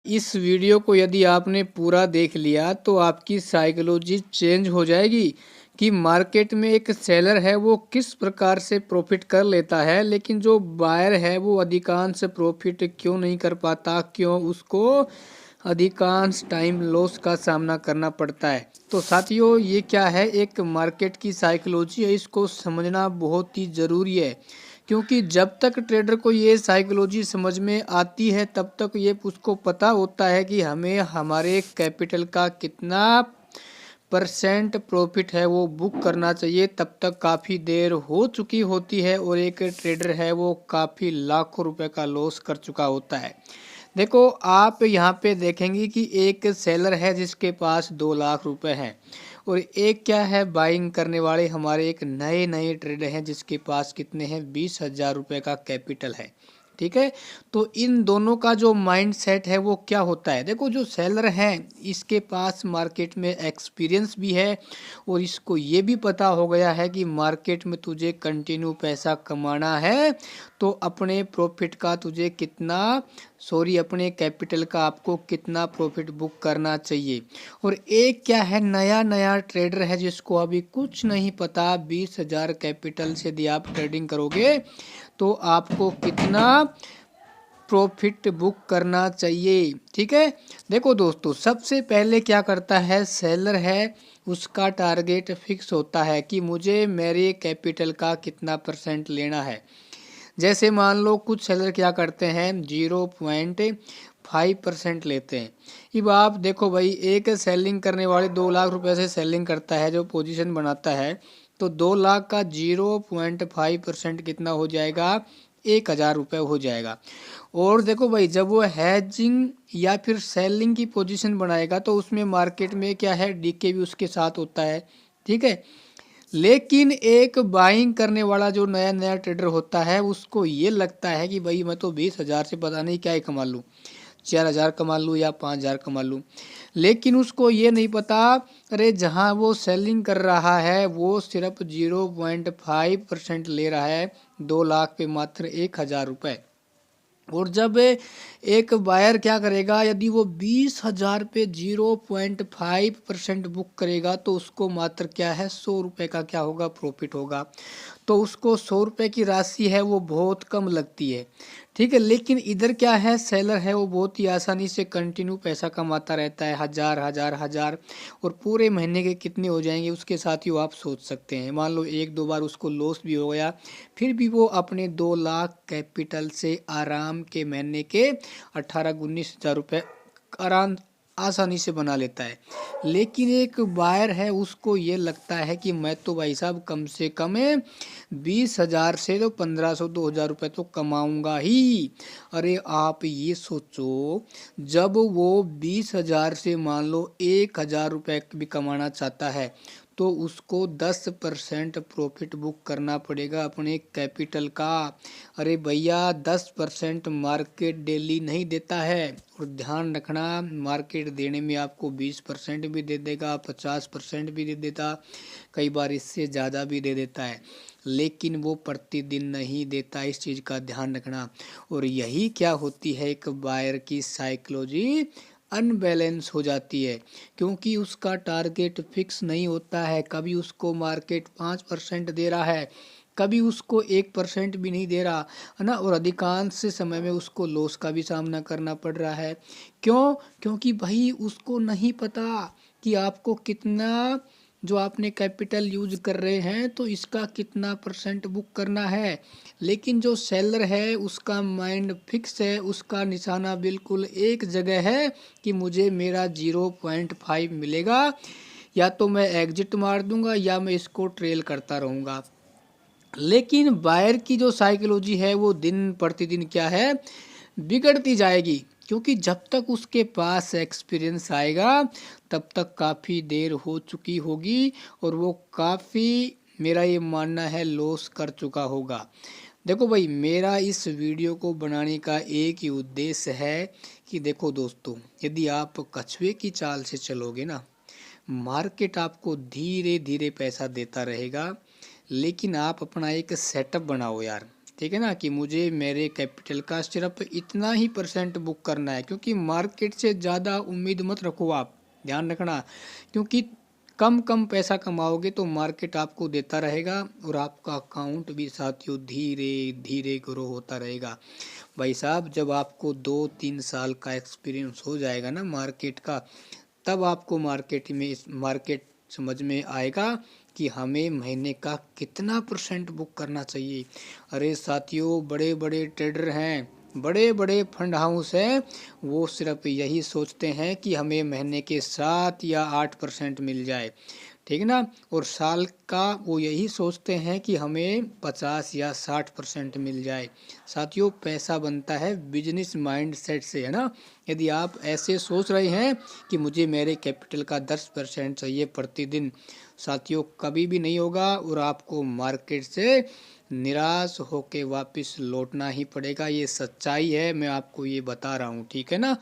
इस वीडियो को यदि आपने पूरा देख लिया तो आपकी साइकोलॉजी चेंज हो जाएगी कि मार्केट में एक सेलर है वो किस प्रकार से प्रॉफिट कर लेता है, लेकिन जो बायर है वो अधिकांश प्रॉफिट क्यों नहीं कर पाता, क्यों उसको अधिकांश टाइम लॉस का सामना करना पड़ता है। तो साथियों, ये क्या है, एक मार्केट की साइकोलॉजी है, इसको समझना बहुत ही ज़रूरी है। क्योंकि जब तक ट्रेडर को ये साइकोलॉजी समझ में आती है तब तक ये उसको पता होता है कि हमें हमारे कैपिटल का कितना परसेंट प्रॉफिट है वो बुक करना चाहिए। तब तक काफ़ी देर हो चुकी होती है और एक ट्रेडर है वो काफ़ी लाखों रुपए का लॉस कर चुका होता है। देखो, आप यहाँ पे देखेंगे कि एक सेलर है जिसके पास 2 लाख रुपए हैं और एक क्या है, बाइंग करने वाले हमारे एक नए नए ट्रेडर हैं जिसके पास कितने हैं, 20,000 रुपये का कैपिटल है। ठीक है, तो इन दोनों का जो माइंड सेट है वो क्या होता है। देखो, जो सेलर है इसके पास मार्केट में एक्सपीरियंस भी है और इसको ये भी पता हो गया है कि मार्केट में तुझे कंटिन्यू पैसा कमाना है तो अपने प्रॉफिट का तुझे कितना अपने कैपिटल का आपको कितना प्रॉफिट बुक करना चाहिए। और एक क्या है, नया नया ट्रेडर है जिसको अभी कुछ नहीं पता, 20,000 कैपिटल से यदि आप ट्रेडिंग करोगे तो आपको कितना प्रॉफिट बुक करना चाहिए। ठीक है, देखो दोस्तों, सबसे पहले क्या करता है सेलर है, उसका टारगेट फिक्स होता है कि मुझे मेरे कैपिटल का कितना परसेंट लेना है। जैसे मान लो कुछ सेलर क्या करते हैं, 0.5% लेते हैं। अब आप देखो भाई, एक सेलिंग करने वाले 2 लाख रुपए से सेलिंग करता है, जो पोजीशन बनाता है, तो 2 लाख का 0.5% कितना हो जाएगा, 1,000 रुपये हो जाएगा। और देखो भाई, जब वो हैजिंग या फिर सेलिंग की पोजीशन बनाएगा तो उसमें मार्केट में क्या है, डीके भी उसके साथ होता है। ठीक है, लेकिन एक बाइंग करने वाला जो नया नया ट्रेडर होता है उसको ये लगता है कि भाई मैं तो 20,000 से पता नहीं क्या ही कमा लूँ, 4,000 कमा लूँ या 5,000 कमा लूँ। लेकिन उसको ये नहीं पता, अरे जहाँ वो सेलिंग कर रहा है वो सिर्फ 0.5% ले रहा है, 2 लाख पे मात्र 1,000 रुपये। और जब एक बायर क्या करेगा, यदि वो 20,000 पे 0.5% बुक करेगा तो उसको मात्र क्या है, 100 रुपये का क्या होगा, प्रॉफिट होगा। तो उसको 100 रुपये की राशि है वो बहुत कम लगती है। ठीक है, लेकिन इधर क्या है, सेलर है वो बहुत ही आसानी से कंटिन्यू पैसा कमाता रहता है, 1,000 और पूरे महीने के कितने हो जाएंगे उसके साथ ही आप सोच सकते हैं। मान लो 1-2 बार उसको लॉस भी हो गया, फिर भी वो अपने 2 लाख कैपिटल से आराम के महीने के 18-19 हज़ार रुपये आराम आसानी से बना लेता है। लेकिन एक बायर है उसको ये लगता है कि मैं तो भाई साहब कम से कम 20,000 से तो 1,500-2,000 रुपये तो कमाऊंगा ही। अरे आप ये सोचो, जब वो 20,000 से मान लो 1,000 रुपये भी कमाना चाहता है तो उसको 10% प्रॉफिट बुक करना पड़ेगा अपने कैपिटल का। अरे भैया, 10% मार्केट डेली नहीं देता है। और ध्यान रखना, मार्केट देने में आपको 20% भी दे देगा, 50% भी दे देता, कई बार इससे ज़्यादा भी दे देता है, लेकिन वो प्रतिदिन नहीं देता, इस चीज़ का ध्यान रखना। और यही क्या होती है, एक बायर की साइकोलॉजी अनबैलेंस हो जाती है, क्योंकि उसका टारगेट फिक्स नहीं होता है। कभी उसको मार्केट 5% दे रहा है, कभी उसको 1% भी नहीं दे रहा है ना, और अधिकांश समय में उसको लॉस का भी सामना करना पड़ रहा है। क्यों? क्योंकि भाई उसको नहीं पता कि आपको कितना, जो आपने कैपिटल यूज कर रहे हैं तो इसका कितना परसेंट बुक करना है। लेकिन जो सेलर है उसका माइंड फिक्स है, उसका निशाना बिल्कुल एक जगह है कि मुझे मेरा 0.5 मिलेगा, या तो मैं एग्जिट मार दूंगा या मैं इसको ट्रेल करता रहूँगा। लेकिन बायर की जो साइकोलॉजी है वो दिन प्रतिदिन क्या है, बिगड़ती जाएगी, क्योंकि जब तक उसके पास एक्सपीरियंस आएगा तब तक काफ़ी देर हो चुकी होगी और वो काफ़ी, मेरा ये मानना है, लॉस कर चुका होगा। देखो भाई, मेरा इस वीडियो को बनाने का एक ही उद्देश्य है कि देखो दोस्तों, यदि आप कछुए की चाल से चलोगे ना, मार्केट आपको धीरे धीरे पैसा देता रहेगा, लेकिन आप अपना एक सेटअप बनाओ यार। ठीक है ना, कि मुझे मेरे कैपिटल का सिर्फ इतना ही % बुक करना है, क्योंकि मार्केट से ज़्यादा उम्मीद मत रखो आप, ध्यान रखना। क्योंकि कम कम पैसा कमाओगे तो मार्केट आपको देता रहेगा और आपका अकाउंट भी साथियों धीरे धीरे ग्रो होता रहेगा। भाई साहब, जब आपको 2-3 साल का एक्सपीरियंस हो जाएगा ना मार्केट का, तब आपको मार्केट समझ में आएगा कि हमें महीने का कितना % बुक करना चाहिए। अरे साथियों, बड़े बड़े ट्रेडर हैं, बड़े बड़े फंड हाउस हैं, वो सिर्फ यही सोचते हैं कि हमें महीने के 7 या 8% मिल जाए, ठीक है ना। और साल का वो यही सोचते हैं कि हमें 50 या 60% मिल जाए। साथियों, पैसा बनता है बिजनेस माइंड सेट से, है ना। यदि आप ऐसे सोच रहे हैं कि मुझे मेरे कैपिटल का 10% चाहिए प्रतिदिन, साथियों कभी भी नहीं होगा और आपको मार्केट से निराश होके वापस लौटना ही पड़ेगा। ये सच्चाई है, मैं आपको ये बता रहा हूँ, ठीक है ना।